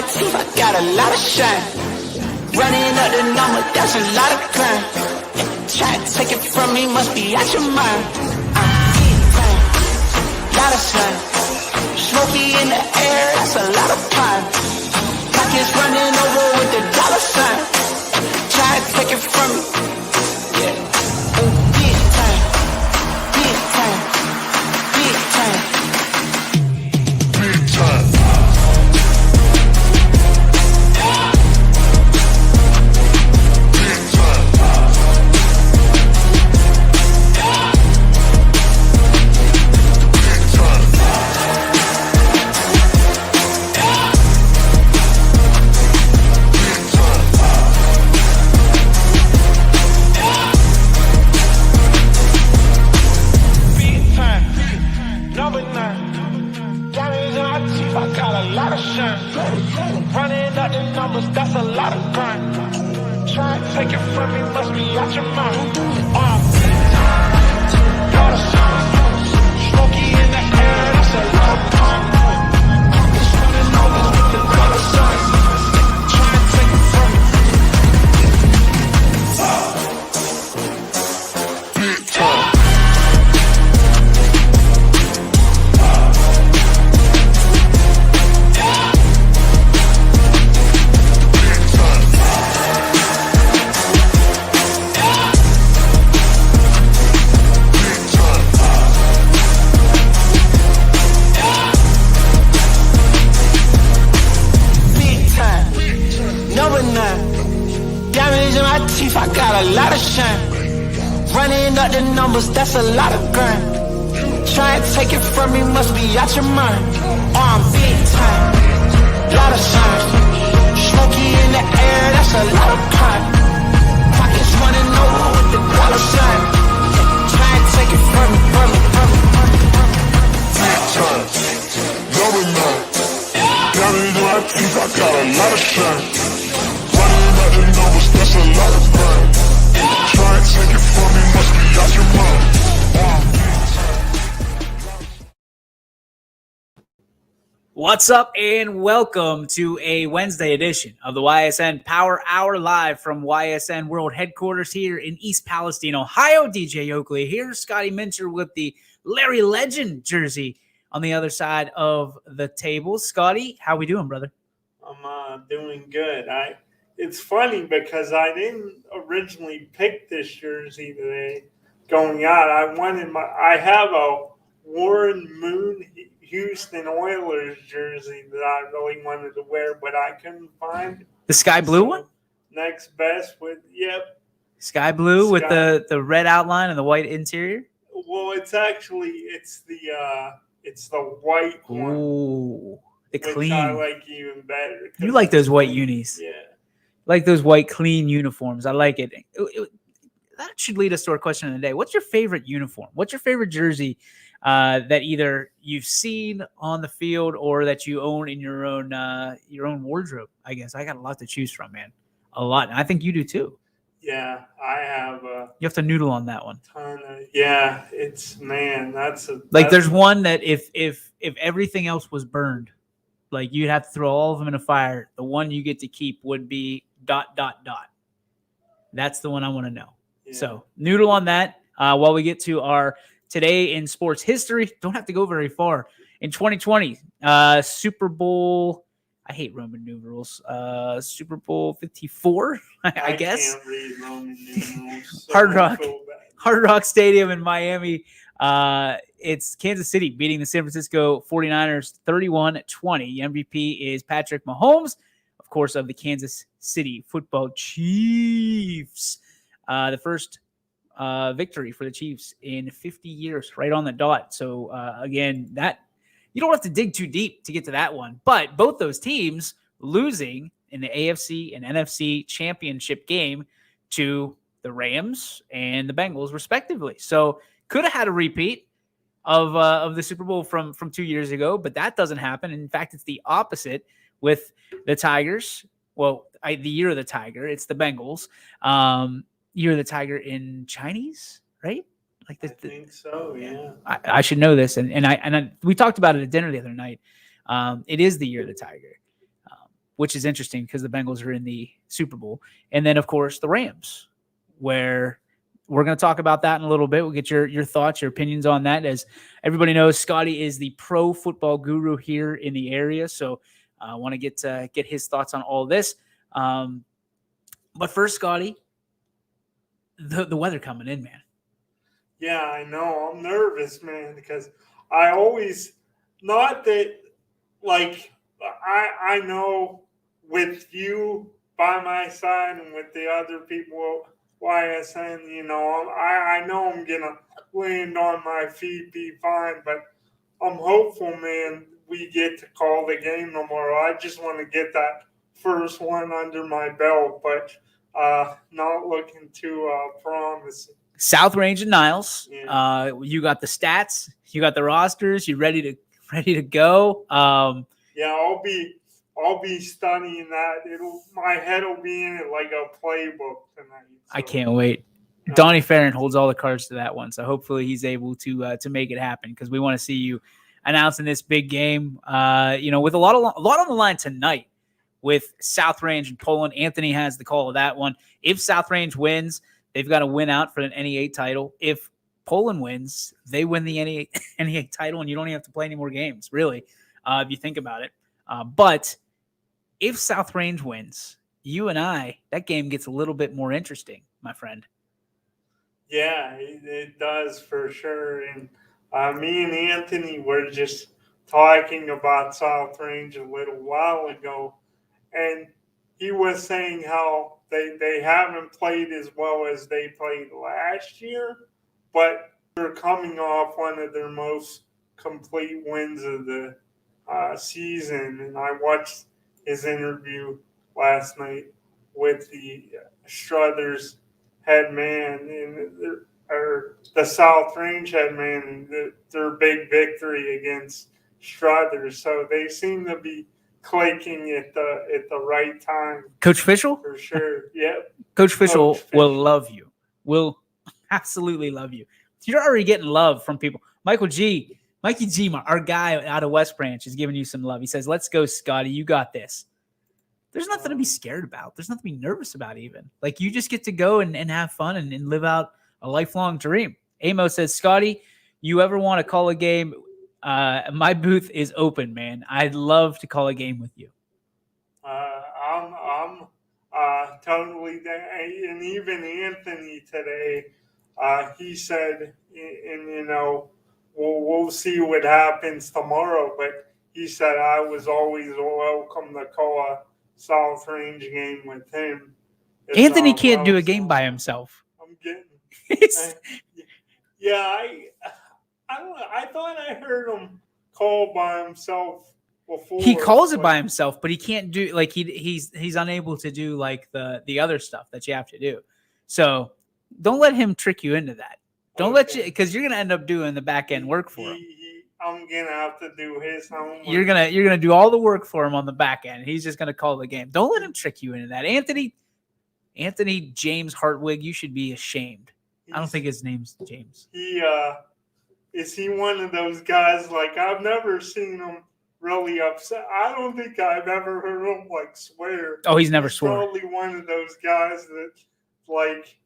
my teeth, I got a lot of shine. Running up the number, that's a lot of crime. Try to take it from me, must be out your mind. I'm big time, lot of sun. Smoky in the air, that's a lot of pine. Pockets running over with the dollar sign. Try to take it from me, yeah. Big time, big time, big time, big time. Running up the numbers, that's a lot of crime. Try to take it from me, must be out your mind. Lot of sun, smoky in the air, that's a lot of crime. It's running over with the dollar signs. Try to take it from me. Big time. I got a lot of shine. Running up the numbers, that's a lot of grind. Try and take it from me, must be out your mind. I'm big time, lot of shine. Smoky in the air, that's a lot of crime. Pockets running over with the dollar sign. Try and take it from me, from me, from me, from me. Big time, number 9. Down in my teeth, I got a lot of shine. Numbers, that's a lot of crime. Try and take it from me, must be out your mind. What's up and welcome to a Wednesday edition of the Ysn Power Hour live from Ysn World Headquarters here in East Palestine, Ohio. DJ Oakley here, Scotty Minter with the Larry Legend jersey on the other side of the table. Scotty, how we doing, brother? I'm doing good. It's funny because I didn't originally pick this jersey today going out. I have a Warren Moon Houston Oilers jersey that I really wanted to wear, but I couldn't find the sky blue one. Next best with sky blue with the red outline and the white interior. Well, it's the white one. Ooh, the clean. I like even better. You like those white unis? Yeah. Like those white, clean uniforms. I like it. That should lead us to our question of the day. What's your favorite uniform? What's your favorite jersey that either you've seen on the field or that you own in your own wardrobe? I guess I got a lot to choose from, man. A lot. And I think you do too. Yeah, I have. You have to noodle on that one. There's one that if everything else was burned, like you'd have to throw all of them in a fire. The one you get to keep would be ... That's the one I want to know. Yeah. So noodle on that while we get to our today in sports history. Don't have to go very far. In 2020, Super Bowl, I hate Roman numerals. Super Bowl 54, I guess. Can't read Roman numerals. Hard Rock Stadium in Miami. It's Kansas City beating the San Francisco 49ers 31-20. MVP is Patrick Mahomes, of course, of the Kansas City Football Chiefs. The first victory for the Chiefs in 50 years, right on the dot. So, again, that you don't have to dig too deep to get to that one. But both those teams losing in the AFC and NFC championship game to the Rams and the Bengals, respectively. So could have had a repeat of the Super Bowl from 2 years ago, but that doesn't happen. In fact, it's the opposite with the Tigers. Well, the year of the Tiger, it's the Bengals. Year of the Tiger in Chinese, right? I think so, yeah. I should know this, and we talked about it at dinner the other night. It is the year of the Tiger, which is interesting because the Bengals are in the Super Bowl. And then, of course, the Rams, where we're going to talk about that in a little bit. We'll get your thoughts, your opinions on that. As everybody knows, Scotty is the pro football guru here in the area. So I want to get his thoughts on all this. But first, Scotty, the weather coming in, man. Yeah, I know. I'm nervous, man, because I always, not that, like, I know with you by my side and with the other people, YSN, I know I'm going to land on my feet, be fine, but I'm hopeful, man, we get to call the game tomorrow. I just want to get that first one under my belt, but not looking too promising. South Range and Niles. Yeah. You got the stats, you got the rosters, you ready to go. Yeah, I'll be studying that. My head will be in it like a playbook tonight. So. I can't wait. Donnie Farron holds all the cards to that one, so hopefully he's able to make it happen because we want to see you announcing this big game. With a lot on the line tonight with South Range and Poland. Anthony has the call of that one. If South Range wins, they've got to win out for an NEA title. If Poland wins, they win the NEA title, and you don't even have to play any more games, really, if you think about it. But if South Range wins, you and I, that game gets a little bit more interesting, my friend. Yeah, it does for sure. And me and Anthony were just talking about South Range a little while ago, and he was saying how they haven't played as well as they played last year, but they're coming off one of their most complete wins of the season. And I watched his interview last night with the Struthers head man or the South Range head man, their big victory against Struthers. So they seem to be clicking at the right time. Coach Fischel? For sure. Yep. Coach Fischel will love you. Will absolutely love you. You're already getting love from people. Mikey G, our guy out of West Branch, is giving you some love. He says, "Let's go, Scotty. You got this." There's nothing to be scared about. There's nothing to be nervous about even. Like, you just get to go and have fun and live out a lifelong dream. Amo says, "Scotty, you ever want to call a game? My booth is open, man. I'd love to call a game with you." I'm totally there. And even Anthony today, he said, and we'll see what happens tomorrow, but he said I was always welcome to call a South Range game with him. Anthony can't do a game by himself. I'm getting I thought I heard him call by himself before. He calls it by himself, but he can't do, like, he's unable to do like the other stuff that you have to do. So don't let him trick you into that. Don't let you, because you're gonna end up doing the back end work for him. I'm gonna have to do his homework. You're gonna do all the work for him on the back end. He's just gonna call the game. Don't let him trick you into that. Anthony James Hartwig, you should be ashamed. I don't think his name's James. Is he one of those guys, like, I've never seen him really upset. I don't think I've ever heard him like swear. Oh, he's never sworn. Probably one of those guys that, like,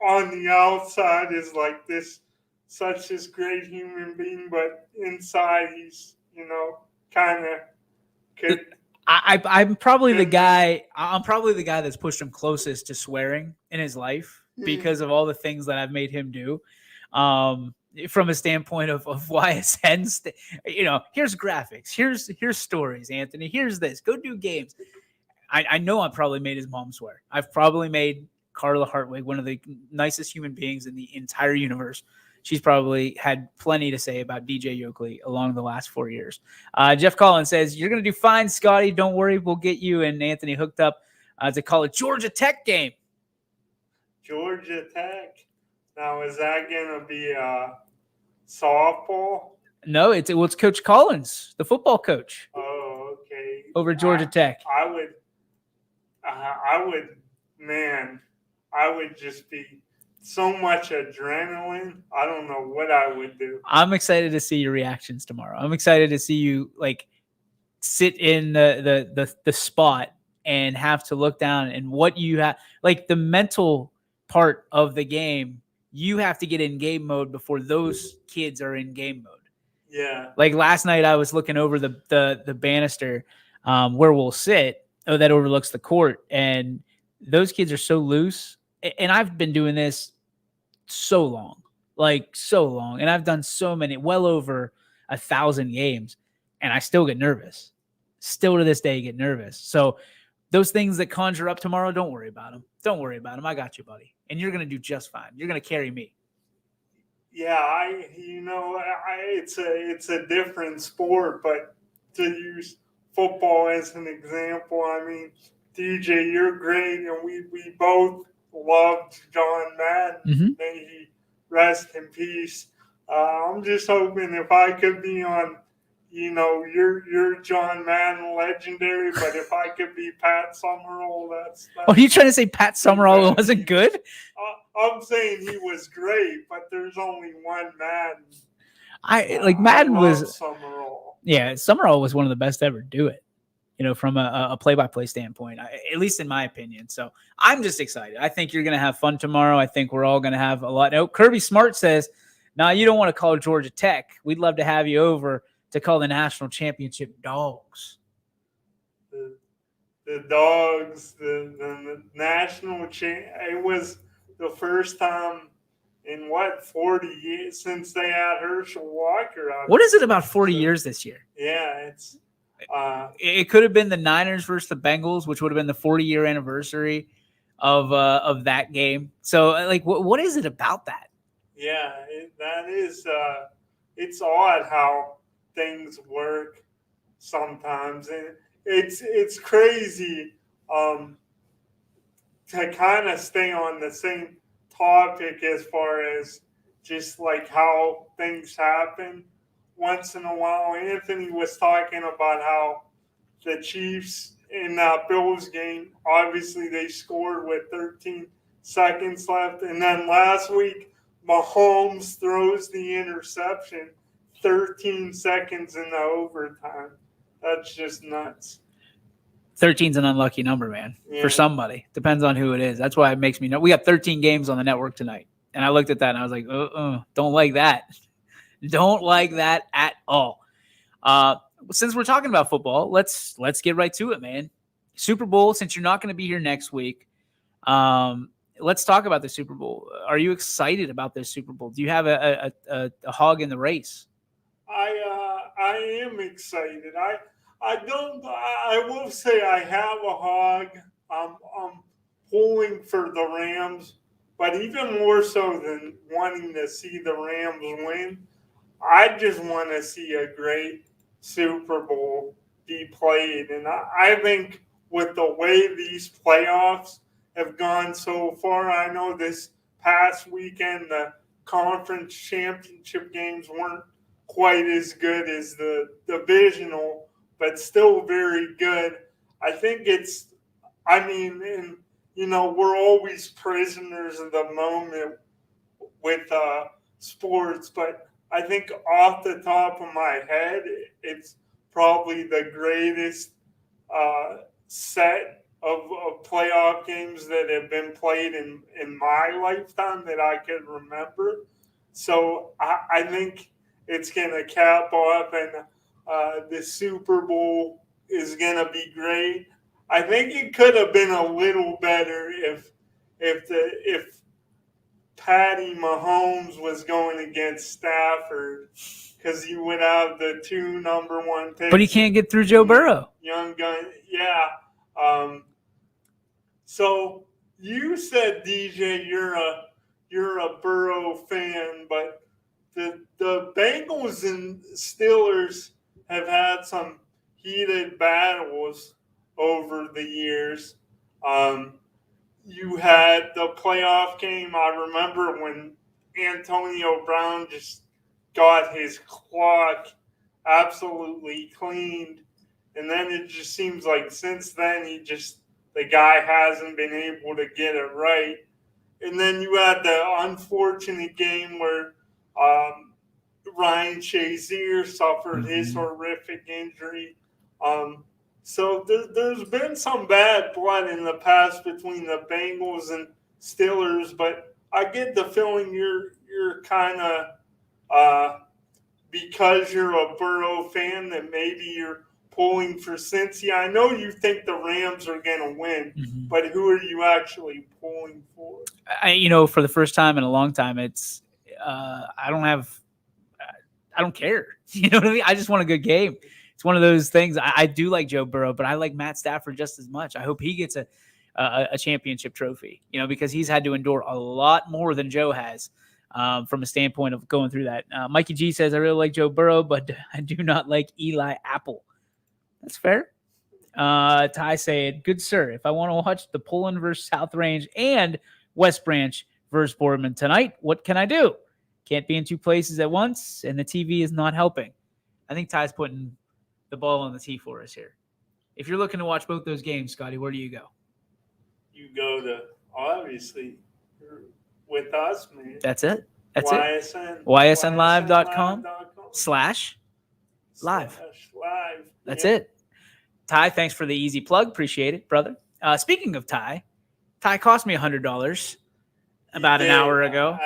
on the outside is like such this great human being, but inside he's, kind of could. I'm probably the guy. I'm probably the guy that's pushed him closest to swearing in his life because of all the things that I've made him do. From a standpoint of YSN, here's graphics, here's stories, Anthony, here's this, go do games. I know I probably made his mom swear. I've probably made Carla Hartwig one of the nicest human beings in the entire universe. She's probably had plenty to say about DJ Yoakley along the last 4 years. Jeff Collins says, "You're going to do fine, Scotty. Don't worry. We'll get you and Anthony hooked up to call a Georgia Tech game." Georgia Tech? Now, is that going to be softball? No, it's Coach Collins, the football coach. Oh, okay. Over Georgia Tech. I would just be so much adrenaline. I don't know what I would do. I'm excited to see your reactions tomorrow. I'm excited to see you, like, sit in the spot and have to look down and what you have, like the mental part of the game, you have to get in game mode before those kids are in game mode. Yeah. Like last night I was looking over the banister where we'll sit, that overlooks the court, and those kids are so loose. And I've been doing this so long, and I've done so many, well over 1,000 games, and I still get nervous. Still to this day, get nervous. So those things that conjure up tomorrow, don't worry about them. Don't worry about them. I got you, buddy, and you're gonna do just fine. You're gonna carry me. Yeah, it's a different sport, but to use football as an example, I mean, DJ, you're great, and we both loved John Madden. Mm-hmm. May he rest in peace. I'm just hoping if I could be on, you're John Madden legendary, but if I could be Pat Summerall, that's Oh, are you trying to say Pat Summerall wasn't good? I'm saying he was great, but there's only one Madden. Madden was Summerall. Yeah, Summerall was one of the best to ever do it. From a play-by-play standpoint, at least in my opinion. So I'm just excited. I think you're going to have fun tomorrow. I think we're all going to have a lot. No, Kirby Smart says, "Nah, you don't want to call Georgia Tech. We'd love to have you over to call the national championship Dogs." The Dogs, the national champ. It was the first time in 40 years since they had Herschel Walker. What is it about 40 years this year? Yeah, it's. It could have been the Niners versus the Bengals, which would have been the 40-year anniversary of that game. So, what is it about that? Yeah, that is. It's odd how things work sometimes, and it's crazy. To kind of stay on the same topic as far as just like how things happen. Once in a while, Anthony was talking about how the Chiefs in that Bills game, obviously they scored with 13 seconds left. And then last week, Mahomes throws the interception 13 seconds in the overtime. That's just nuts. 13's an unlucky number, man, for somebody. Depends on who it is. That's why it makes me know. We got 13 games on the network tonight. And I looked at that and I was like, don't like that. Don't like that at all. Since we're talking about football, let's get right to it, man. Super Bowl, since you're not going to be here next week, let's talk about the Super Bowl. Are you excited about this Super Bowl? Do you have a hog in the race? I am excited. I will say I have a hog. I'm pulling for the Rams, but even more so than wanting to see the Rams win, I just want to see a great Super Bowl be played. And I think with the way these playoffs have gone so far, I know this past weekend the conference championship games weren't quite as good as the divisional, but still very good. I think we're always prisoners of the moment with sports, but I think off the top of my head, it's probably the greatest set of playoff games that have been played in my lifetime that I can remember. So I think it's going to cap off, and the Super Bowl is going to be great. I think it could have been a little better if Patty Mahomes was going against Stafford, because you would have the two number one picks. But he can't get through Joe Burrow. Young gun, yeah. So you said, DJ, you're a Burrow fan, but the Bengals and Steelers have had some heated battles over the years. You had the playoff game. I remember when Antonio Brown just got his clock absolutely cleaned. And then it just seems like since then, the guy hasn't been able to get it right. And then you had the unfortunate game where Ryan Shazier suffered his horrific injury. So there's been some bad blood in the past between the Bengals and Steelers, but I get the feeling you're kind of because you're a Burrow fan that maybe you're pulling for Cincy. I know you think the Rams are going to win, but who are you actually pulling for? For the first time in a long time, it's I don't care. You know what I mean? I just want a good game. It's one of those things. I do like Joe Burrow, but I like Matt Stafford just as much. I hope he gets a championship trophy, because he's had to endure a lot more than Joe has from a standpoint of going through that. Mikey G says, I really like Joe Burrow, but I do not like Eli Apple. That's fair. Ty saying, good sir, if I want to watch the Poland versus South Range and West Branch versus Boardman tonight, what can I do? Can't be in two places at once, and the TV is not helping. I think Ty's putting the ball on the tee for us here. If you're looking to watch both those games, Scotty, where do you go? You go to, obviously, with us, man. That's it. That's YSN, it. YSNlive.com/live. That's it. Ty, thanks for the easy plug. Appreciate it, brother. Speaking of Ty cost me $100 about an hour ago.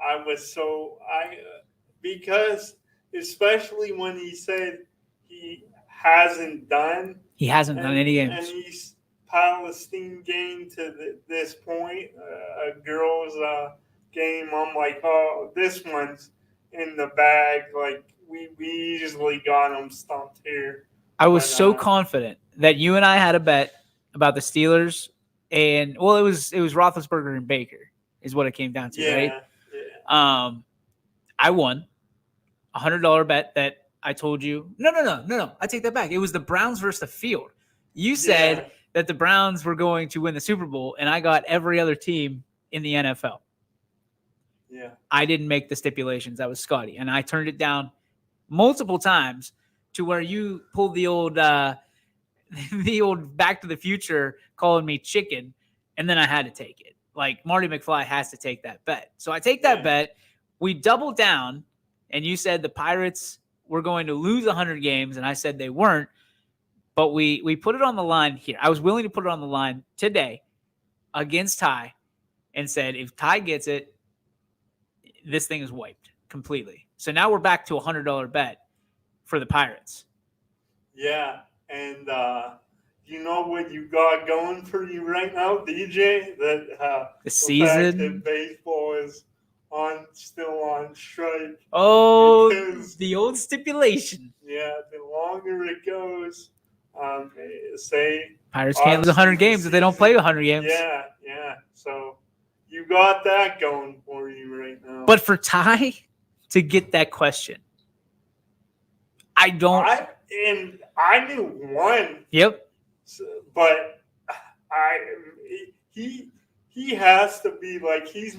I was because especially when he said he hasn't done any games. And he's Palestine game to this point, a girls game. I'm like, oh, this one's in the bag. Like we easily got him stumped here. I was so confident that you and I had a bet about the Steelers, and it was Roethlisberger and Baker is what it came down to, right? Yeah. I won $100 bet that I told you. No. I take that back. It was the Browns versus the field. You said that the Browns were going to win the Super Bowl, and I got every other team in the NFL. Yeah. I didn't make the stipulations. That was Scotty, and I turned it down multiple times to where you pulled the old Back to the Future calling me chicken, and then I had to take it. Like Marty McFly has to take that bet. So I take that bet. We doubled down, and you said the Pirates were going to lose 100 games, and I said they weren't. But we put it on the line here. I was willing to put it on the line today against Ty and said, if Ty gets it, this thing is wiped completely. So now we're back to a $100 bet for the Pirates. Yeah, and you know what you got going for you right now, DJ? That the season, fact that baseball is still on strike. Oh, the old stipulation. Yeah, the longer it goes, say Pirates can't lose 100 games if they don't play 100 games. Yeah. So you got that going for you right now. But for Ty to get that question, I knew one. Yep. But he has to be like He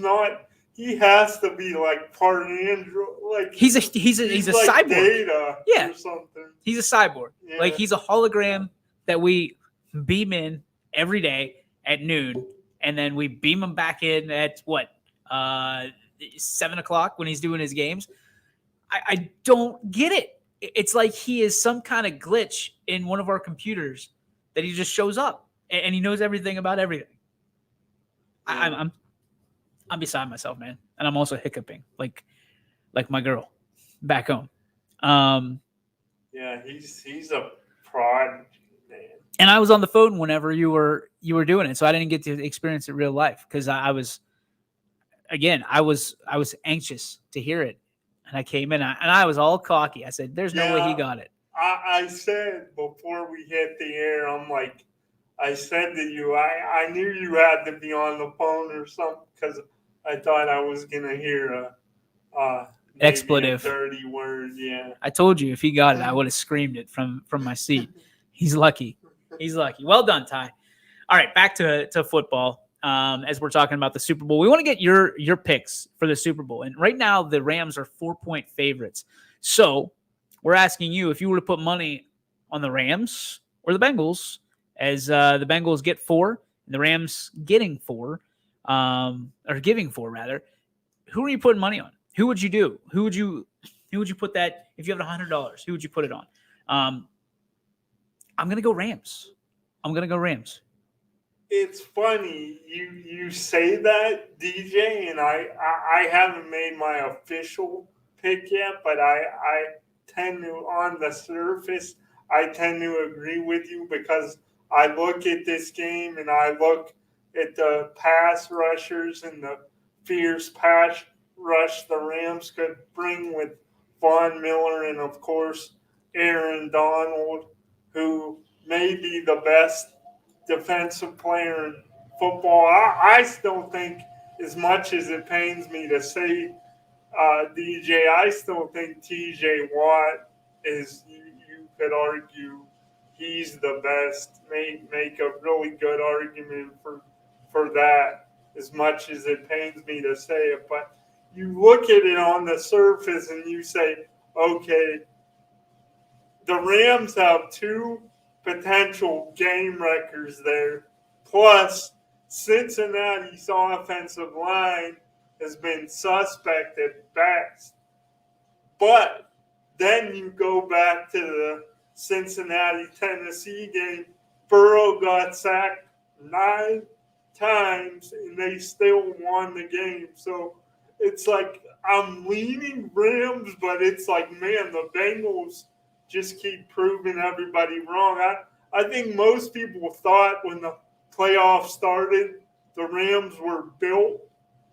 has to be like part Android. Like he's a like cyborg. Data or something. He's a cyborg. Yeah. Like he's a hologram that we beam in every day at noon, and then we beam him back in at 7:00 when he's doing his games. I don't get it. It's like he is some kind of glitch in one of our computers that he just shows up and he knows everything about everything. Yeah. I'm beside myself, man, and I'm also hiccuping like my girl back home. Yeah, he's a prodigy, man. And I was on the phone whenever you were doing it, so I didn't get to experience it real life because I was anxious to hear it, and I came in and I was all cocky. I said, "There's no way he got it." I said before we hit the air, I said to you, I knew you had to be on the phone or something because I thought I was gonna hear expletive, a dirty word. Yeah, I told you if he got it, I would have screamed it from my seat. He's lucky. Well done, Ty. All right, back to football. As we're talking about the Super Bowl, we want to get your picks for the Super Bowl. And right now, the Rams are 4-point favorites. So we're asking you if you were to put money on the Rams or the Bengals, as the Bengals get 4 and the Rams getting 4, or giving 4 rather. Who are you putting money on? Who would you do? Who would you put that if you have $100? Who would you put it on? I'm going to go Rams. It's funny you say that, DJ, and I haven't made my official pick yet, but I tend to, on the surface, I tend to agree with you because I look at this game and I look at the pass rushers and the fierce pass rush the Rams could bring with Von Miller and, of course, Aaron Donald, who may be the best defensive player in football. I still think, as much as it pains me to say, DJ, I still think TJ Watt is, you could argue, he's the best. Make a really good argument for that, as much as it pains me to say it. But you look at it on the surface and you say, okay, the Rams have two potential game wreckers there. Plus, Cincinnati's offensive line has been suspect at best. But then you go back to the Cincinnati-Tennessee game. Burrow got sacked 9 times, and they still won the game. So it's like I'm leaning Rams, but it's like, man, the Bengals just keep proving everybody wrong. I think most people thought when the playoffs started, the Rams were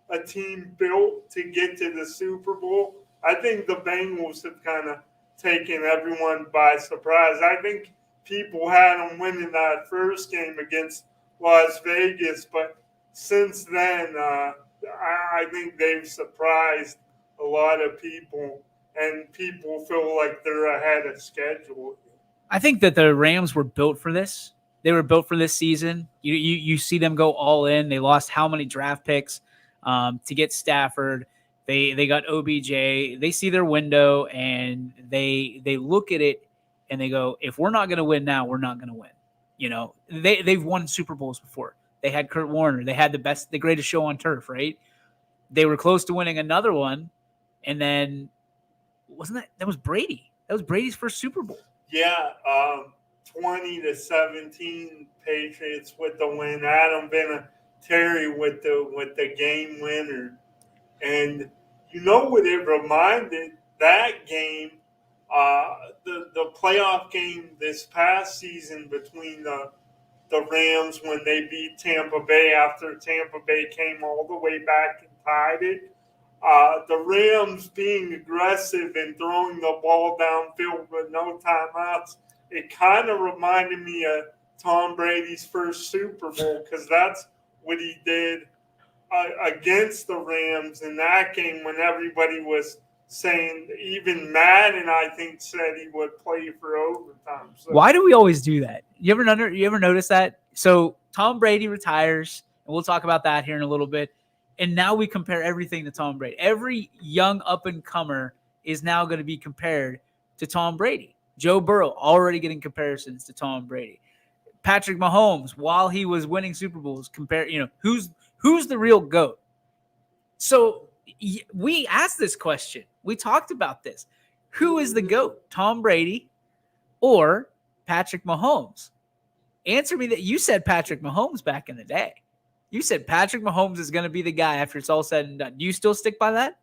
a team built to get to the Super Bowl. I think the Bengals have kind of taken everyone by surprise. I think people had them winning that first game against Las Vegas, but since then, I think they've surprised a lot of people, and people feel like they're ahead of schedule. I think that the Rams were built for this. They were built for this season. You see them go all in. They lost how many draft picks to get Stafford. They got OBJ. They see their window and they look at it and they go, if we're not going to win now, we're not going to win. You know, they've won Super Bowls before. They had Kurt Warner. They had the greatest show on turf, right? They were close to winning another one, and then that was Brady? That was Brady's first Super Bowl. Yeah, 20-17 Patriots with the win. Adam Vinatieri with the game winner, and you know what it reminded, that game, the playoff game this past season between the Rams when they beat Tampa Bay after Tampa Bay came all the way back and tied it. The Rams being aggressive and throwing the ball downfield with no timeouts, it kind of reminded me of Tom Brady's first Super Bowl, because that's what he did against the Rams in that game when everybody was saying, even Madden, I think, said he would play for overtime. So, why do we always do that? You ever notice that? So Tom Brady retires, and we'll talk about that here in a little bit. And now we compare everything to Tom Brady. Every young up-and-comer is now going to be compared to Tom Brady. Joe Burrow already getting comparisons to Tom Brady. Patrick Mahomes, while he was winning Super Bowls, who's the real GOAT? So we asked this question. We talked about this. Who is the GOAT? Tom Brady or Patrick Mahomes? Answer me that. You said Patrick Mahomes back in the day. You said Patrick Mahomes is going to be the guy after it's all said and done. Do you still stick by that?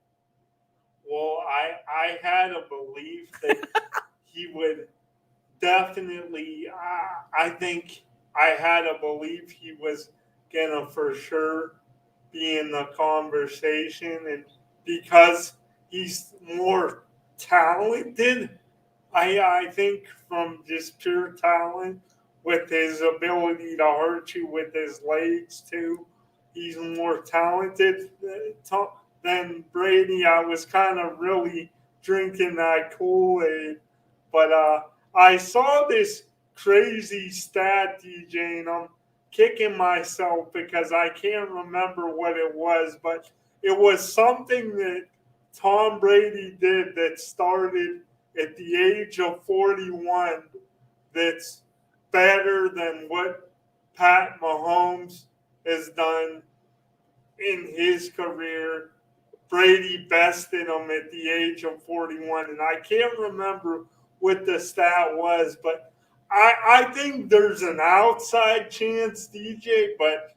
Well, I had a belief that he would definitely, I think I had a belief he was going to for sure be in the conversation. And because he's more talented, I think from just pure talent, with his ability to hurt you with his legs too, he's more talented than Brady. I was kind of really drinking that Kool-Aid. But I saw this crazy stat, DJ, and I'm kicking myself because I can't remember what it was, but it was something that Tom Brady did that started at the age of 41 that's better than what Pat Mahomes has done in his career. Brady bested him at the age of 41, and I can't remember what the stat was, but I think there's an outside chance, DJ, but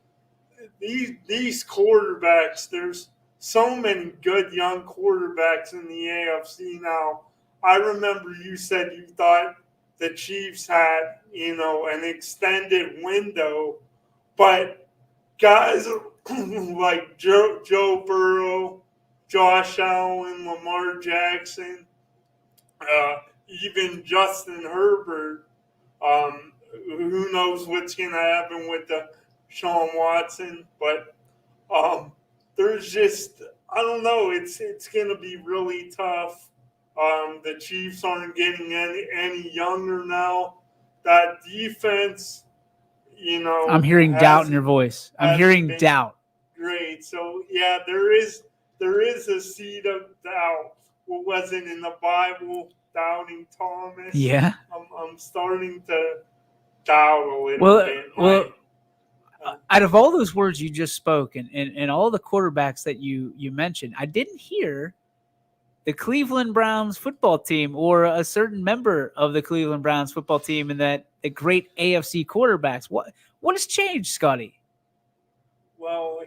these quarterbacks, there's so many good young quarterbacks in the AFC now. I remember you said you thought the Chiefs had, an extended window, but guys like Joe Burrow, Josh Allen, Lamar Jackson, even Justin Herbert, who knows what's going to happen with the Sean Watson, but there's just, I don't know, it's going to be really tough. The Chiefs aren't getting any younger now. That defense, I'm hearing doubt in your voice. I'm hearing doubt. Great. So yeah, there is a seed of doubt. What was it in the Bible? Doubting Thomas. Yeah. I'm starting to doubt a little bit. Well, out of all those words you just spoke and all the quarterbacks that you mentioned, I didn't hear the Cleveland Browns football team or a certain member of the Cleveland Browns football team and the great AFC quarterbacks. What has changed, Scotty? Well,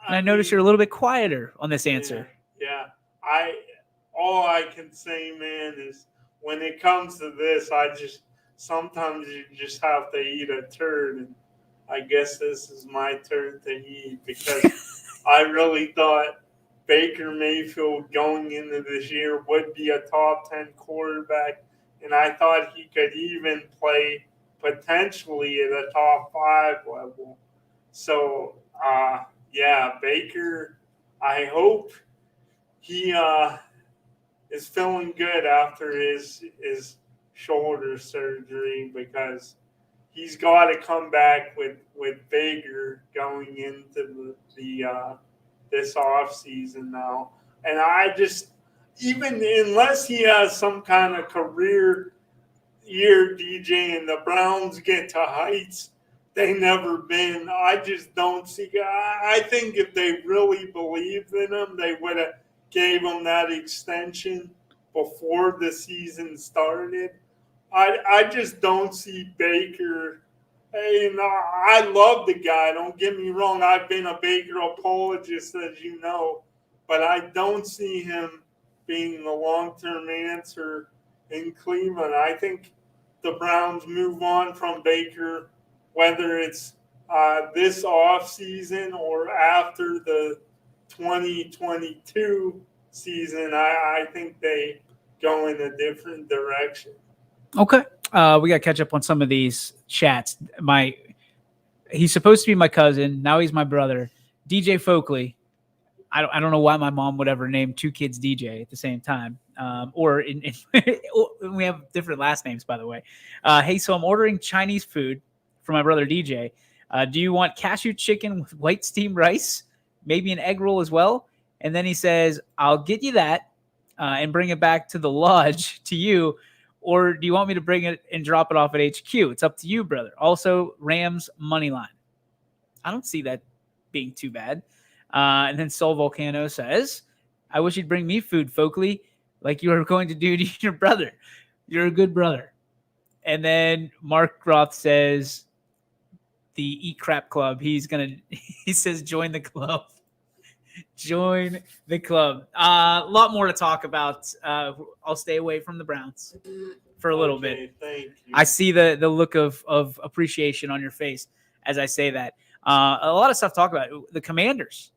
I noticed you're a little bit quieter on this answer. Yeah. All I can say, man, is when it comes to this, sometimes you just have to eat a turd, and I guess this is my turn to eat because I really thought Baker Mayfield going into this year would be a top 10 quarterback, and I thought he could even play potentially at a top 5 level. So, Baker, I hope he is feeling good after his shoulder surgery because he's got to come back with Baker going into the this offseason now. And I just, even unless he has some kind of career year, DJ, and the Browns get to heights they never been, I just don't see. I think if they really believed in him, they would have gave him that extension before the season started. I just don't see Baker. Hey, I love the guy. Don't get me wrong. I've been a Baker apologist, as you know, but I don't see him being the long-term answer in Cleveland. I think the Browns move on from Baker, whether it's this offseason or after the 2022 season. I think they go in a different direction. Okay. We got to catch up on some of these chats. He's supposed to be my cousin. Now he's my brother. DJ Folkley. I don't know why my mom would ever name two kids DJ at the same time. We have different last names, by the way. Hey, so I'm ordering Chinese food for my brother DJ. Do you want cashew chicken with white steamed rice? Maybe an egg roll as well? And then he says, I'll get you that and bring it back to the lodge to you. Or do you want me to bring it and drop it off at HQ? It's up to you, brother. Also, Rams money line. I don't see that being too bad. And then Sol Volcano says, I wish you'd bring me food, Folkley, like you were going to do to your brother. You're a good brother. And then Mark Roth says, the Eat Crap Club. He says, join the club. Join the club. A lot more to talk about. I'll stay away from the Browns for a little bit. Thank you. I see the look of appreciation on your face as I say that. A lot of stuff to talk about. The Commanders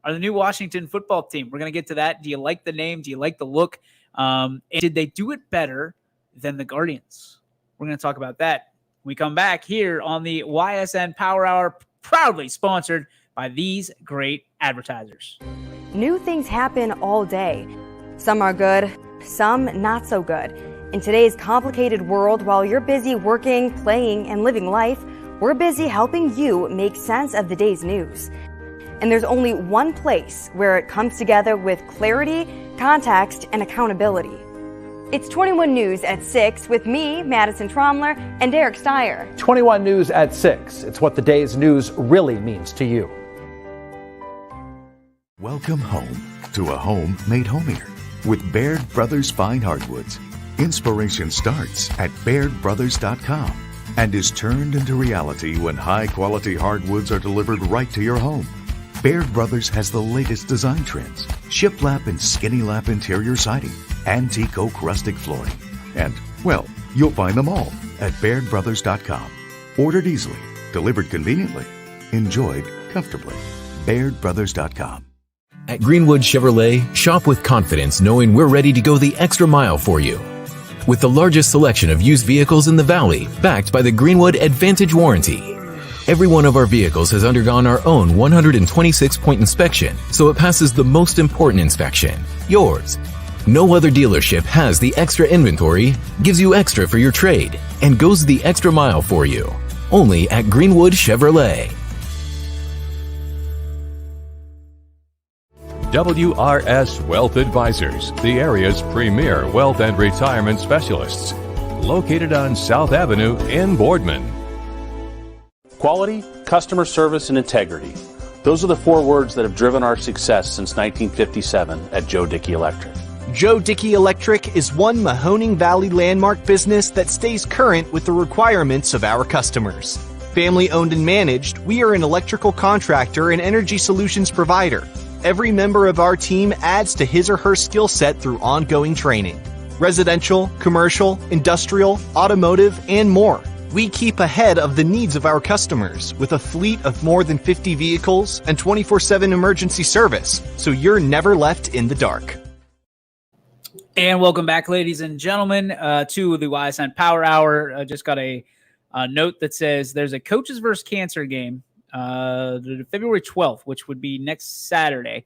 are the new Washington football team. We're going to get to that. Do you like the name? Do you like the look? And did they do it better than the Guardians? We're going to talk about that when we come back here on the Ysn Power Hour, proudly sponsored by these great advertisers. New things happen all day. Some are good, some not so good. In today's complicated world, while you're busy working, playing, and living life, we're busy helping you make sense of the day's news. And there's only one place where it comes together with clarity, context, and accountability. It's 21 News at 6 with me, Madison Tromler, and Derek Steyer. 21 News at 6. It's what the day's news really means to you. Welcome home to a home made homier with Baird Brothers Fine Hardwoods. Inspiration starts at BairdBrothers.com and is turned into reality when high-quality hardwoods are delivered right to your home. Baird Brothers has the latest design trends, shiplap and skinny lap interior siding, antique oak rustic flooring, and, well, you'll find them all at BairdBrothers.com. Ordered easily, delivered conveniently, enjoyed comfortably. BairdBrothers.com. At Greenwood Chevrolet, shop with confidence knowing we're ready to go the extra mile for you. With the largest selection of used vehicles in the Valley, backed by the Greenwood Advantage Warranty. Every one of our vehicles has undergone our own 126-point inspection, so it passes the most important inspection, yours. No other dealership has the extra inventory, gives you extra for your trade, and goes the extra mile for you. Only at Greenwood Chevrolet. WRS Wealth Advisors, the area's premier wealth and retirement specialists. Located on South Avenue in Boardman. Quality, customer service, and integrity. Those are the 4 words that have driven our success since 1957 at Joe Dickey Electric. Joe Dickey Electric is one Mahoning Valley landmark business that stays current with the requirements of our customers. Family owned and managed, we are an electrical contractor and energy solutions provider. Every member of our team adds to his or her skill set through ongoing training. Residential, commercial, industrial, automotive, and more. We keep ahead of the needs of our customers with a fleet of more than 50 vehicles and 24/7 emergency service, so you're never left in the dark. And welcome back, ladies and gentlemen, to the Ysn Power Hour. Just got a note that says there's a Coaches vs. Cancer game February 12th, which would be next Saturday.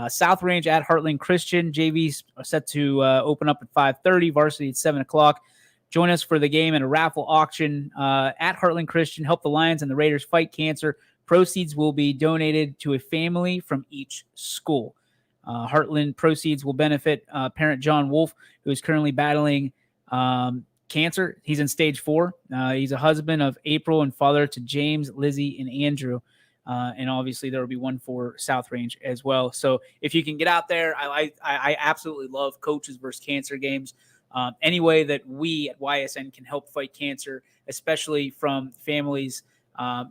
South Range at Heartland Christian. JV's are set to open up at 5:30, varsity at 7 o'clock. Join us for the game and a raffle auction at Heartland Christian. Help the Lions and the Raiders fight cancer. Proceeds will be donated to a family from each school. Heartland proceeds will benefit parent John Wolf, who is currently battling cancer. He's in stage 4. He's a husband of April and father to James, Lizzie, and Andrew. And obviously there will be one for South Range as well. So if you can get out there, I absolutely love Coaches versus Cancer games. Any way that we at YSN can help fight cancer, especially from families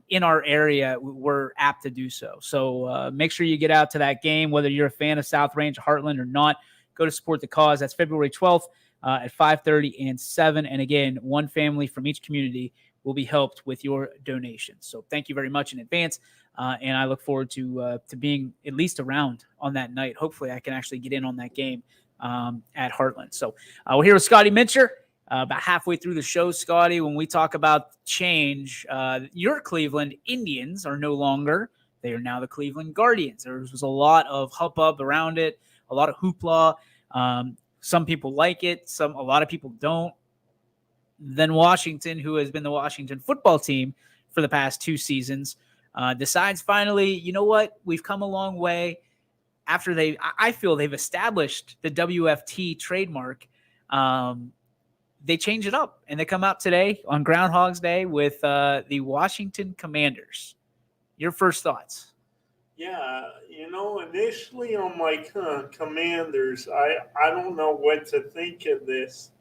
in our area, we're apt to do so. So make sure you get out to that game, whether you're a fan of South Range, Heartland, or not. Go to support the cause. That's February 12th at 5:30 and 7. And again, one family from each community will be helped with your donations. So thank you very much in advance. And I look forward to being at least around on that night. Hopefully I can actually get in on that game at Heartland. So we're here with Scotty Mincher. About halfway through the show, Scotty, when we talk about change, your Cleveland Indians are no longer. They are now the Cleveland Guardians. There was a lot of hubbub around it, a lot of hoopla. Some people like it. A lot of people don't. Then Washington, who has been the Washington football team for the past 2 seasons, decides finally, you know what? We've come a long way. After I feel they've established the WFT trademark. They change it up, and they come out today on Groundhog's Day with the Washington Commanders. Your first thoughts? Yeah, initially I'm like, Commanders, I don't know what to think of this.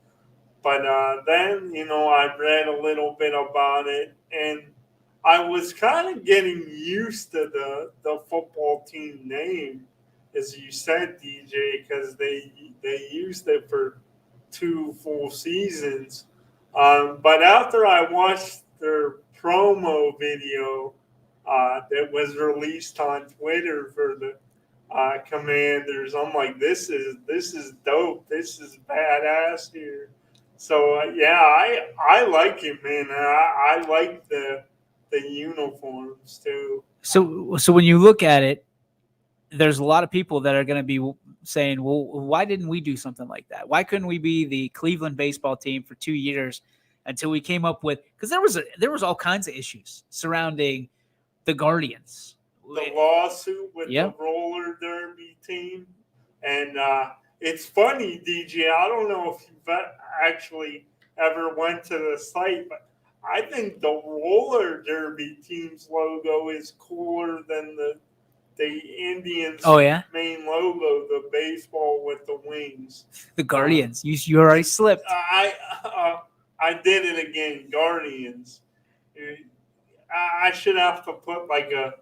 But then, I read a little bit about it, and I was kind of getting used to the football team name, as you said, DJ, because they used it for 2 full seasons. But after I watched their promo video that was released on Twitter for the Commanders, I'm like, this is dope. This is badass here. So I like it, man. I like the uniforms too. So when you look at it, there's a lot of people that are going to be saying, well, why didn't we do something like that? Why couldn't we be the Cleveland baseball team for 2 years until we came up with, because there was all kinds of issues surrounding the Guardians. The lawsuit with the roller derby team. And it's funny, DJ, I don't know if you've actually ever went to the site, but I think the roller derby team's logo is cooler than the Indians' Oh, yeah? main logo, the baseball with the wings. The Guardians. You already slipped. I did it again. Guardians. I should have to put like a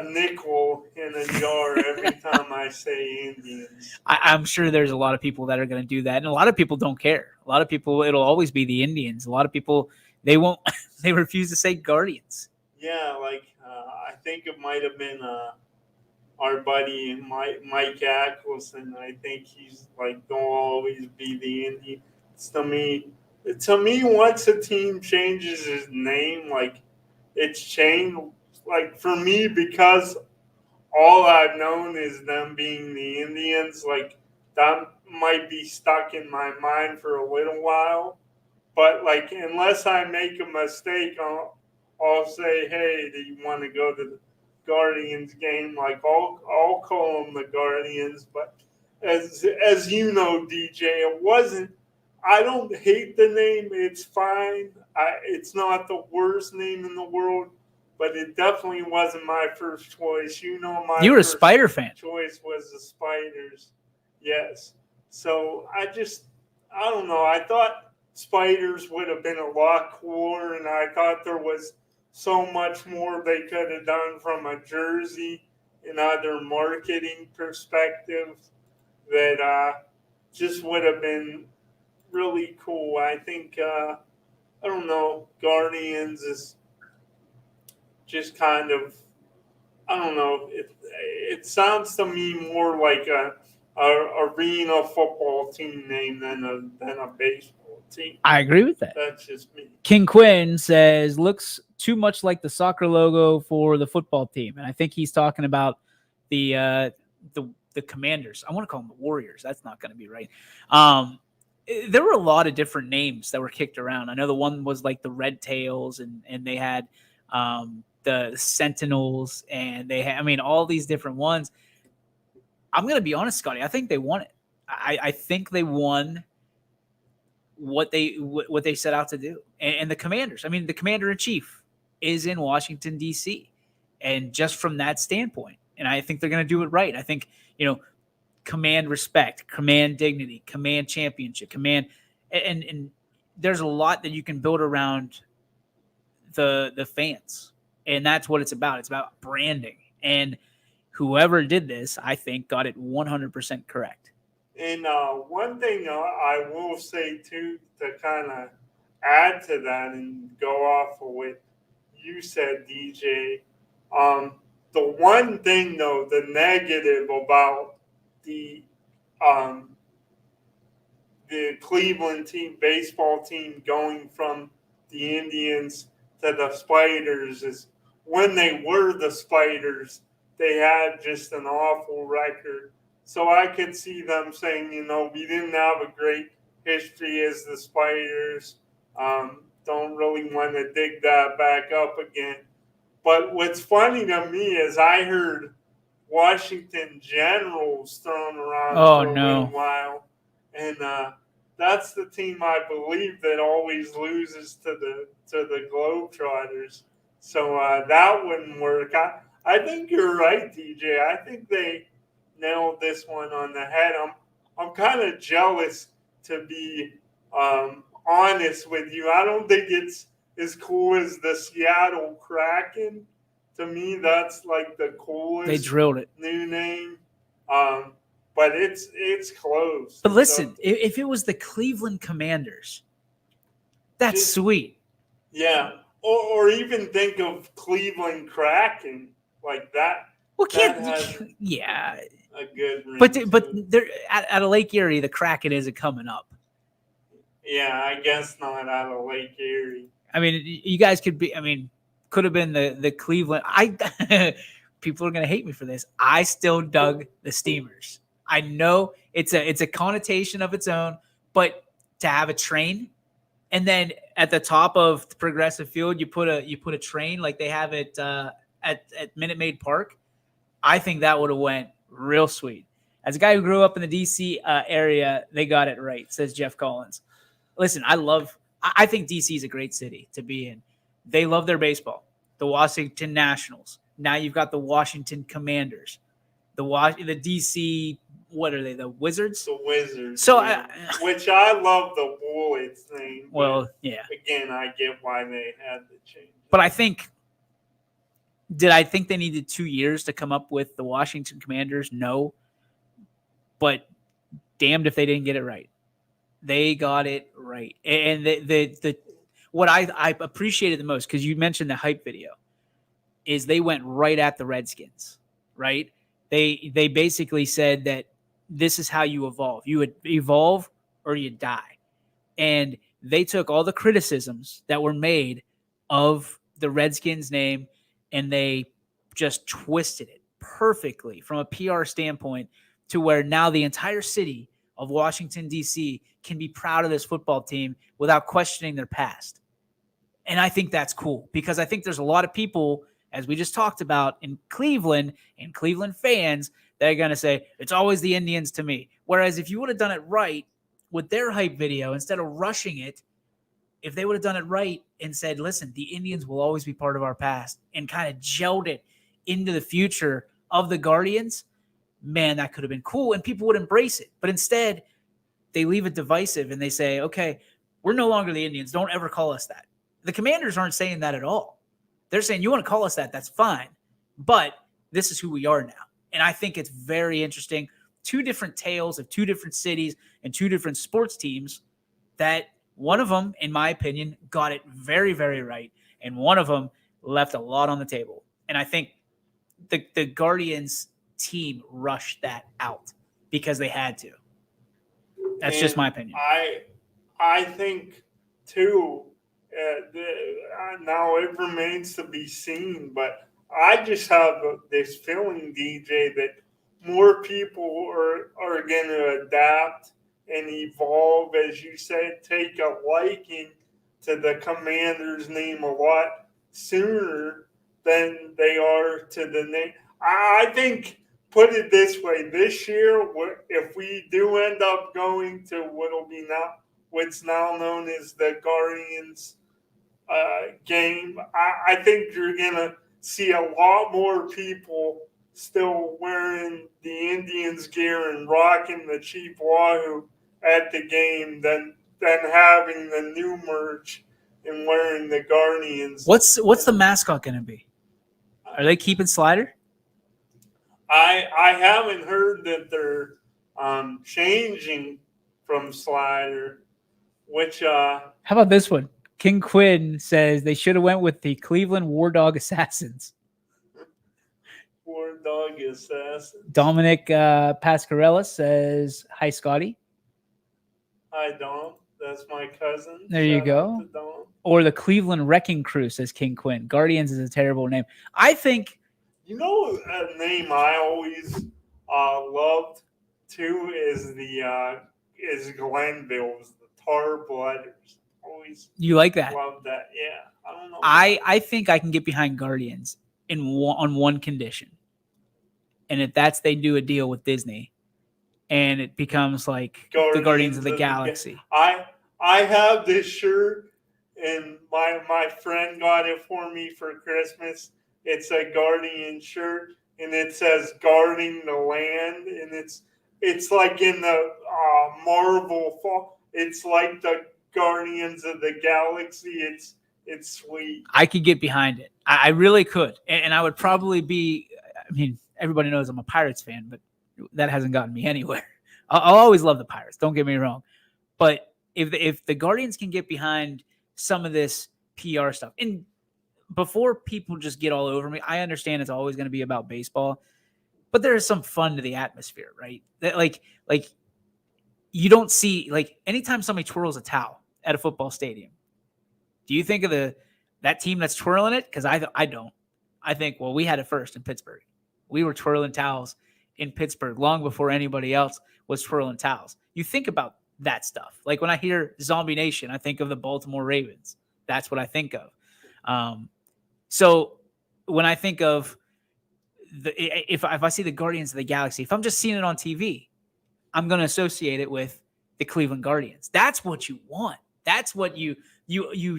nickel in a jar every time I say Indians. I'm sure there's a lot of people that are going to do that, and a lot of people don't care. A lot of people, it'll always be the Indians. A lot of people, they won't. They refuse to say Guardians. Yeah, like I think it might have been our buddy Mike Ackelson. I think he's like, don't always be the Indians. To me, once a team changes his name, like it's changed. Like for me, because all I've known is them being the Indians. Like that might be stuck in my mind for a little while. But like, unless I make a mistake, I'll say, "Hey, do you want to go to the Guardians game?" Like, I'll call them the Guardians. But as you know, DJ, it wasn't. I don't hate the name. It's fine. It's not the worst name in the world, but it definitely wasn't my first choice. You know, you were a Spider fan. Choice was the Spiders. Yes. So I don't know. I thought Spiders would have been a lot cooler, and I thought there was so much more they could have done from a jersey and other marketing perspective that just would have been really cool. I think I don't know, Guardians is just kind of, I don't know, it sounds to me more like a arena football team name than a baseball team. I agree with that. That's just me. King Quinn says, looks too much like the soccer logo for the football team. And I think he's talking about the Commanders. I want to call them the Warriors. That's not going to be right. There were a lot of different names that were kicked around. I know the one was like the Red Tails, and they had the Sentinels, and they had, I mean, all these different ones. I'm going to be honest, Scotty. I think they won it. I think they won what they set out to do. And the Commanders, I mean, the Commander-in-Chief is in Washington, D.C. And just from that standpoint, and I think they're going to do it right. I think, command respect, command dignity, command championship, command, and there's a lot that you can build around the fans, and that's what it's about. It's about branding, and whoever did this, I think, got it 100% correct. And one thing I will say too, to kind of add to that and go off of what you said, DJ. The one thing though, the negative about the Cleveland team, baseball team, going from the Indians to the Spiders is when they were the Spiders, they had just an awful record. So I could see them saying, we didn't have a great history as the Spiders. Don't really want to dig that back up again. But what's funny to me is I heard Washington Generals thrown around for a little while. And that's the team, I believe, that always loses to the Globetrotters. So that wouldn't work. I think you're right, DJ. I think they nailed this one on the head. I'm kind of jealous, to be honest with you. I don't think it's as cool as the Seattle Kraken. To me, that's like the coolest. They drilled it. New name. But it's close. But listen, if it was the Cleveland Commanders, that's sweet. Yeah. Or even think of Cleveland Kraken like that. Well, yeah. A good ring. But they're at a Lake Erie, the Kraken isn't coming up. Yeah, I guess not out of Lake Erie. I mean, you guys could have been the Cleveland. People are going to hate me for this. I still dug the Steamers. I know it's a connotation of its own, but to have a train, and then at the top of the Progressive Field, you put a train like they have it at Minute Maid Park. I think that would have went real sweet. As a guy who grew up in the D.C. area, they got it right, says Jeff Collins. Listen, I think D.C. is a great city to be in. They love their baseball. The Washington Nationals, Now you've got the Washington Commanders, the DC. What are they? The Wizards. The Wizards. So, which I love the Bullets name. Well, yeah. Again, I get why they had to change. But I think they needed 2 years to come up with the Washington Commanders? No. But damned if they didn't get it right. They got it right. And the what I appreciated the most, because you mentioned the hype video, is they went right at the Redskins, right? They basically said that this is how you evolve. You would evolve or you die. And they took all the criticisms that were made of the Redskins name and they just twisted it perfectly from a PR standpoint to where now the entire city of Washington, D.C. can be proud of this football team without questioning their past. And I think that's cool because I think there's a lot of people, as we just talked about, in Cleveland and Cleveland fans that are going to say, it's always the Indians to me. Whereas if you would have done it right with their hype video, instead of rushing it, if they would have done it right and said, listen, the Indians will always be part of our past and kind of gelled it into the future of the Guardians, man, that could have been cool and people would embrace it. But instead, they leave it divisive and they say, okay, we're no longer the Indians. Don't ever call us that. The Commanders aren't saying that at all. They're saying, you want to call us that, that's fine. But this is who we are now. And I think it's very interesting. Two different tales of two different cities and two different sports teams that one of them, in my opinion, got it very, very right. And one of them left a lot on the table. And I think the Guardians team rushed that out because they had to. That's just my opinion. I think, too, now it remains to be seen, but I just have this feeling, DJ, that more people are going to adapt and evolve, as you said, take a liking to the Commander's name a lot sooner than they are to the name. I think, put it this way, this year, if we do end up going to what's now known as the Guardians game, I think you're going to see a lot more people still wearing the Indians gear and rocking the Chief Wahoo at the game than having the new merch and wearing the Guardians. What's the mascot going to be? Are they keeping Slider? I haven't heard that they're changing from Slider, which how about this one? King Quinn says they should have went with the Cleveland War Dog Assassins. War Dog Assassins. Dominic Pascarella says, hi, Scotty. Hi, Dom. That's my cousin. There you go. Or the Cleveland Wrecking Crew, says King Quinn. Guardians is a terrible name. I think... You know a name I always loved, too, is Glenville's, the Tar Blooders. Always you like that? Love that, yeah. I don't know. I think I can get behind Guardians on one condition. And if that's they do a deal with Disney and it becomes like the Guardians of the Galaxy. I have this shirt and my friend got it for me for Christmas. It's a Guardian shirt and it says guarding the land, and it's like in the Marvel fall. It's like the Guardians of the Galaxy. It's sweet. I could get behind it. I really could. And I would probably be, I mean, everybody knows I'm a Pirates fan, but that hasn't gotten me anywhere. I'll always love the Pirates. Don't get me wrong. But if the Guardians can get behind some of this PR stuff, and before people just get all over me, I understand it's always going to be about baseball, but there is some fun to the atmosphere, right? That like you don't see, like, anytime somebody twirls a towel at a football stadium, do you think of that team that's twirling it? Because I don't. I think, well, we had it first in Pittsburgh. We were twirling towels in Pittsburgh long before anybody else was twirling towels. You think about that stuff. Like when I hear Zombie Nation, I think of the Baltimore Ravens. That's what I think of. So when I think of if I see the Guardians of the Galaxy, if I'm just seeing it on TV, I'm going to associate it with the Cleveland Guardians. That's what you want. That's what you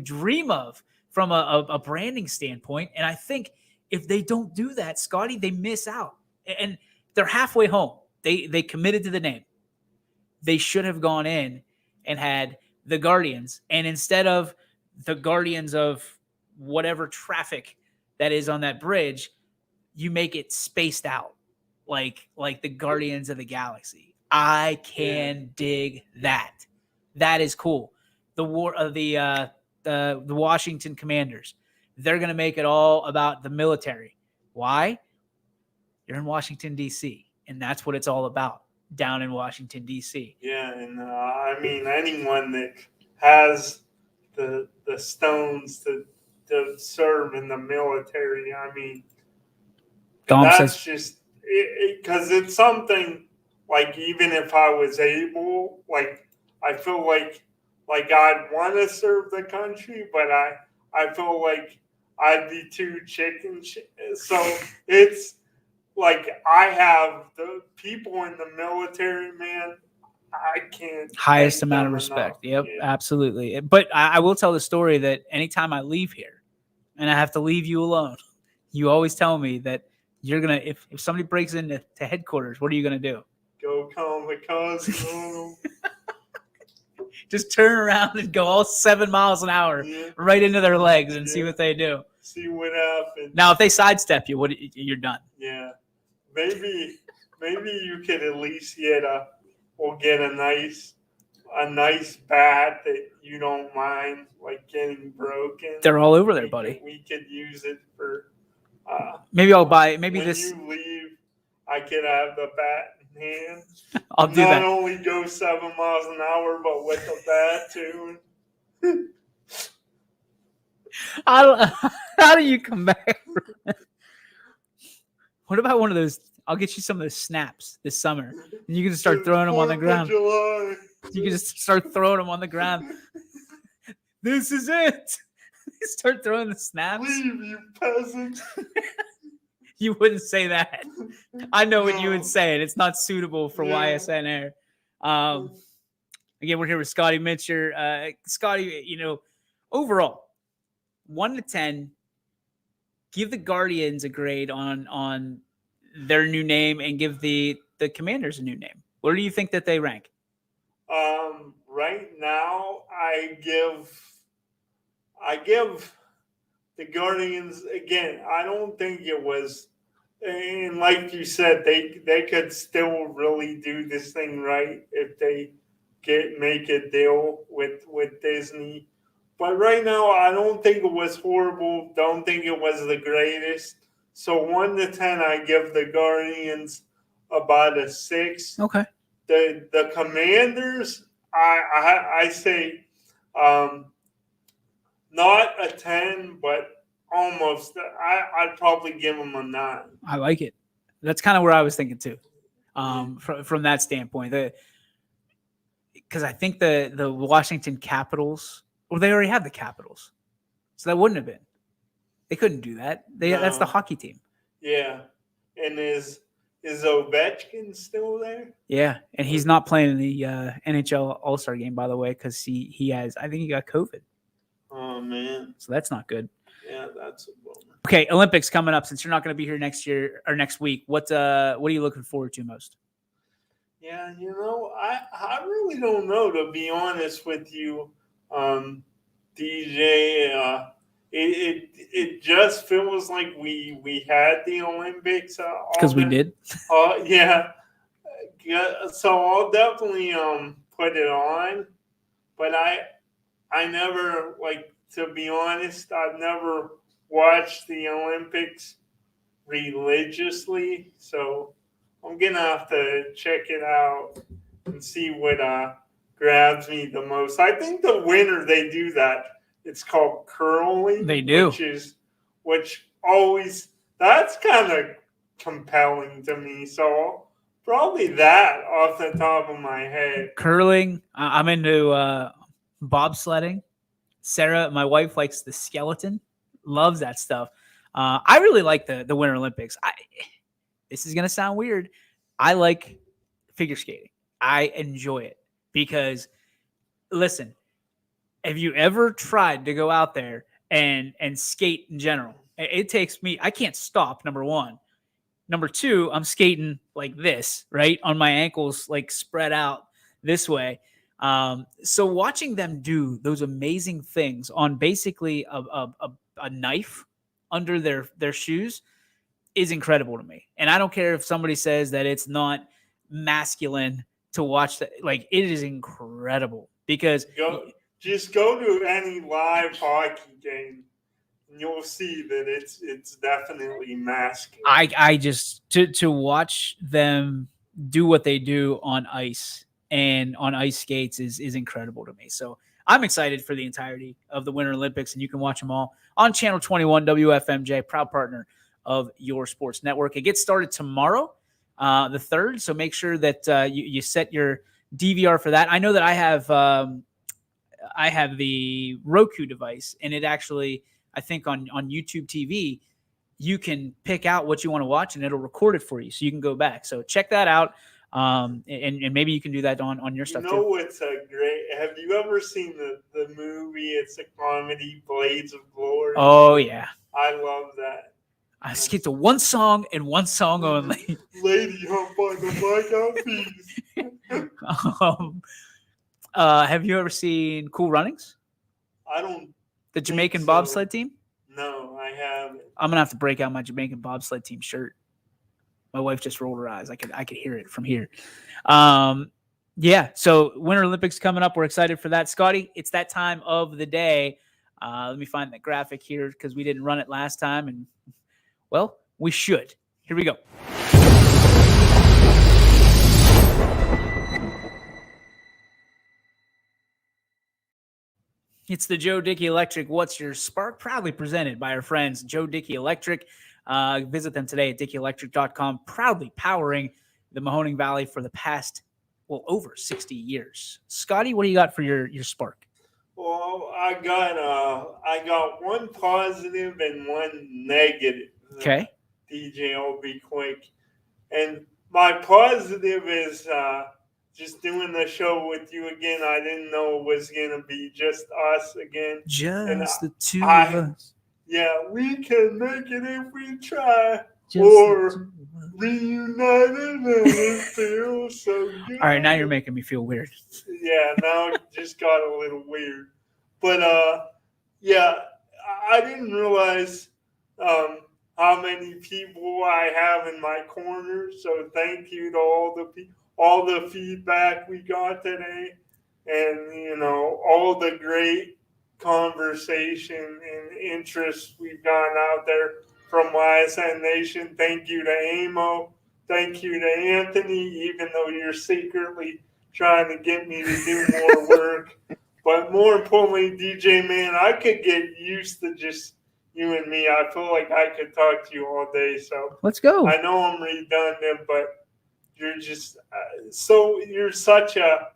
dream of from a branding standpoint. And I think if they don't do that, Scotty, they miss out. And they're halfway home. They committed to the name. They should have gone in and had the Guardians. And instead of the Guardians of whatever traffic that is on that bridge, you make it spaced out like the Guardians of the Galaxy. I can dig that. That is cool. The war of the Washington Commanders. They're going to make it all about the military. Why? You're in Washington, D.C., and that's what it's all about down in Washington, D.C. Yeah, and I mean, anyone that has the stones to serve in the military, I mean, that's just because it's something like, even if I was able, like, I feel like I'd want to serve the country, but I feel like I'd be too chicken. So it's like, I have the people in the military, man. I can't. Highest amount of respect. Yep, yeah. Absolutely. But I will tell the story that anytime I leave here and I have to leave you alone, you always tell me that you're going to, if somebody breaks into headquarters, what are you going to do? Go kamikaze. Just turn around and go all 7 miles an hour right into their legs and see what they do. See what happens. Now, if they sidestep you, you're done. Yeah. Maybe you could at least get a nice bat that you don't mind, like, getting broken. They're all over there, buddy. We could use it for. Maybe I'll buy. Maybe when this. When you leave, I could have the bat in hand. I'll do that. Not only go 7 miles an hour, but with the bat too. How do you come back? What about one of those? I'll get you some of those snaps this summer, and you can just start throwing them on the ground. July. You can just start throwing them on the ground. This is it. Start throwing the snaps. Leave, you peasant. You wouldn't say that. I know what you would say, and it's not suitable for YSN Air. Again, we're here with Scotty Mincher. Scotty, overall, 1 to 10, give the Guardians a grade on their new name, and give the Commanders a new name. Where do you think that they rank? Right now, I give the Guardians, again, I don't think it was, and like you said, they could still really do this thing right if they make a deal with Disney. But right now, I don't think it was horrible. Don't think it was the greatest. So 1 to 10, I give the Guardians about a 6. Okay. The Commanders, I say not a 10, but almost. I'd probably give them a 9. I like it. That's kind of where I was thinking too, from that standpoint. Because I think the Washington Capitals, well, they already have the Capitals, so that wouldn't have been. They couldn't do that. That's the hockey team. Yeah, and is Ovechkin still there? Yeah, and he's not playing in the NHL All-Star game, by the way, because he has. I think he got COVID. Oh man, so that's not good. Yeah, that's a bummer. Okay, Olympics coming up. Since you're not going to be here next year or next week, what are you looking forward to most? Yeah, I really don't know, to be honest with you, DJ. It just feels like we had the Olympics because we did. Yeah. So I'll definitely put it on, but I never, like, to be honest, I've never watched the Olympics religiously, so I'm gonna have to check it out and see what grabs me the most. I think the winter they do that. It's called curling. They do, which always, that's kind of compelling to me. So probably that off the top of my head. Curling. I'm into bobsledding. Sarah, my wife, likes the skeleton. Loves that stuff. I really like the Winter Olympics. This is gonna sound weird. I like figure skating. I enjoy it because, listen, have you ever tried to go out there and skate in general It takes me, I can't stop, number one. Number two, I'm skating like this, right? On my ankles, like spread out this way. So watching them do those amazing things on basically a knife under their shoes is incredible to me. And I don't care if somebody says that it's not masculine to watch that. Like, it is incredible because just go to any live hockey game and you'll see that it's definitely masculine. I just to watch them do what they do on ice and on ice skates is incredible to me. So I'm excited for the entirety of the Winter Olympics, and you can watch them all on Channel 21 WFMJ, proud partner of your sports network. It gets started tomorrow, the 3rd. So make sure that you set your DVR for that. I know that I have the Roku device, and it actually, I think on YouTube TV, you can pick out what you want to watch and it'll record it for you. So you can go back. So check that out. And maybe you can do that on your stuff too. What's a great, have you ever seen the movie? It's a comedy, Blades of Glory. Oh yeah. I love that. I skipped to one song and one song only. Lady hump on the blackout piece. Have you ever seen Cool Runnings? I don't. The Jamaican bobsled team? No, I haven't. I'm gonna have to break out my Jamaican bobsled team shirt. My wife just rolled her eyes. I could hear it from here. Yeah. So Winter Olympics coming up. We're excited for that, Scotty. It's that time of the day. Let me find that graphic here because we didn't run it last time, and well, we should. Here we go. It's the Joe Dickey Electric What's Your Spark? Proudly presented by our friends Joe Dickey Electric. Visit them today at dickieelectric.com. Proudly powering the Mahoning Valley for the past, over 60 years. Scotty, what do you got for your spark? Well, I got one positive and one negative. Okay. DJ, I'll be quick. And my positive is just doing the show with you again. I didn't know it was going to be just us again. Just the two of us. Yeah, we can make it if we try. Or reunited and it feels so good. All right, now you're making me feel weird. Yeah, now it just got a little weird. But, yeah, I didn't realize how many people I have in my corner. So thank you to all the feedback we got today, and all the great conversation and interest we've gotten out there from YSN Nation. Thank you to Amo. Thank you to Anthony, even though you're secretly trying to get me to do more work. But more importantly, DJ, man, I could get used to just you and me. I feel like I could talk to you all day. So let's go. I know I'm redundant, but you're just you're such a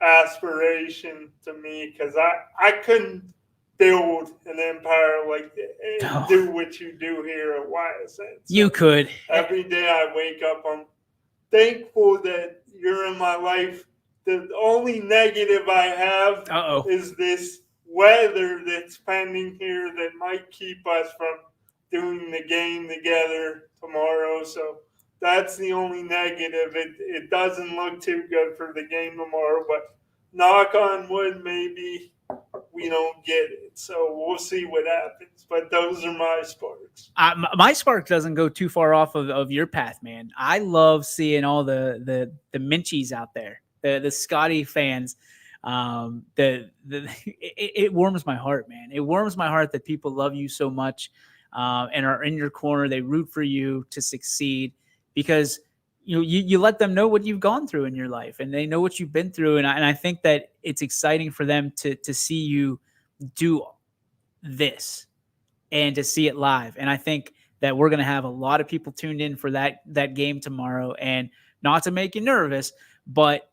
aspiration to me, because I couldn't build an empire like that and do what you do here at YSN. So you could. Every day I wake up, I'm thankful that you're in my life. The only negative I have is this weather that's pending here that might keep us from doing the game together tomorrow. So that's the only negative. It doesn't look too good for the game tomorrow, but knock on wood, maybe we don't get it. So we'll see what happens. But those are my sparks. My spark doesn't go too far off of your path, man. I love seeing all the Minchies out there, the Scotty fans. It warms my heart, man. It warms my heart that people love you so much and are in your corner. They root for you to succeed, because you let them know what you've gone through in your life, and they know what you've been through. And I think that it's exciting for them to see you do this and to see it live. And I think that we're going to have a lot of people tuned in for that game tomorrow. And not to make you nervous, but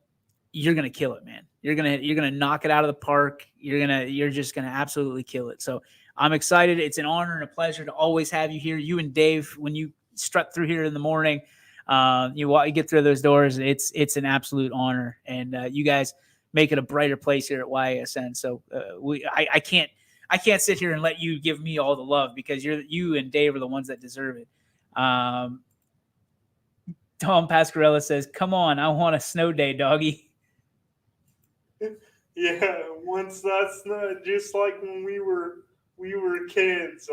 you're going to kill it, man. You're going to knock it out of the park. You're just going to absolutely kill it. So I'm excited. It's an honor and a pleasure to always have you here. You and Dave, when you strut through here in the morning, you get through those doors. It's an absolute honor. And you guys make it a brighter place here at YSN. So I I can't sit here and let you give me all the love because you and Dave are the ones that deserve it. Tom Pasquarella says, "Come on, I want a snow day, doggy." Yeah, once that's not just like when we were kids.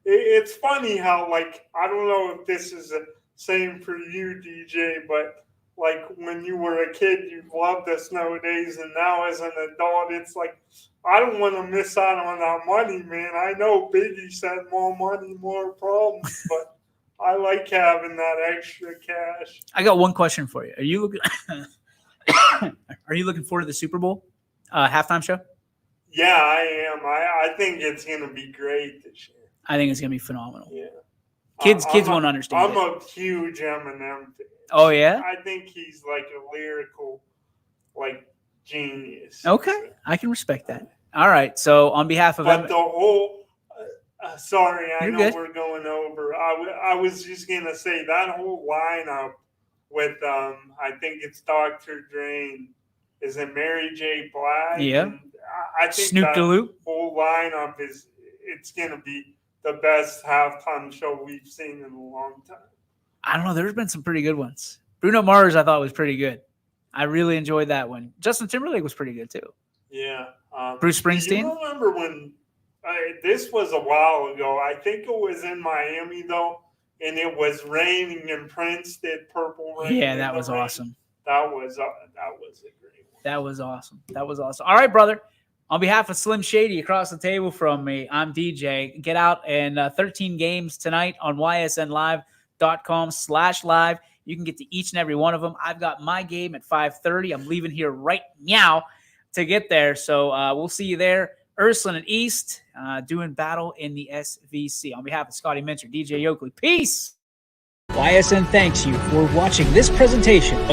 It's funny how, like, I don't know if this is the same for you, DJ, but like when you were a kid, you loved the snow days, and now as an adult, it's like I don't want to miss out on our money, man. I know Biggie said more money, more problems, but I like having that extra cash. I got one question for you. Are you looking? Are you looking forward to the Super Bowl halftime show? Yeah, I am. I think it's going to be great this year. I think it's going to be phenomenal. Yeah. Kids won't understand. I'm a huge Eminem fan. Oh, yeah? I think he's like a lyrical, like, genius. Okay. I can respect that. All right. So on behalf of the whole sorry, You're know good. We're going over. I was just going to say that whole lineup with, I think it's Dr. Dre. Is it Mary J. Blige? Yeah. And I think Snoop that Dogg. whole lineup it's going to be the best halftime show we've seen in a long time. I don't know. There's been some pretty good ones. Bruno Mars, I thought, was pretty good. I really enjoyed that one. Justin Timberlake was pretty good, too. Yeah. Bruce Springsteen? You remember when this was a while ago. I think it was in Miami, though, and it was raining, and Prince did Purple Rain. Yeah, that was awesome. That was a great one. That was awesome. That was awesome. All right, brother. On behalf of Slim Shady across the table from me, I'm DJ. Get out and 13 games tonight on ysnlive.com/live. You can get to each and every one of them. I've got my game at 5:30. I'm leaving here right now to get there. So we'll see you there. Ursuline and East doing battle in the SVC. On behalf of Scotty Minter, DJ Oakley, peace. YSN thanks you for watching this presentation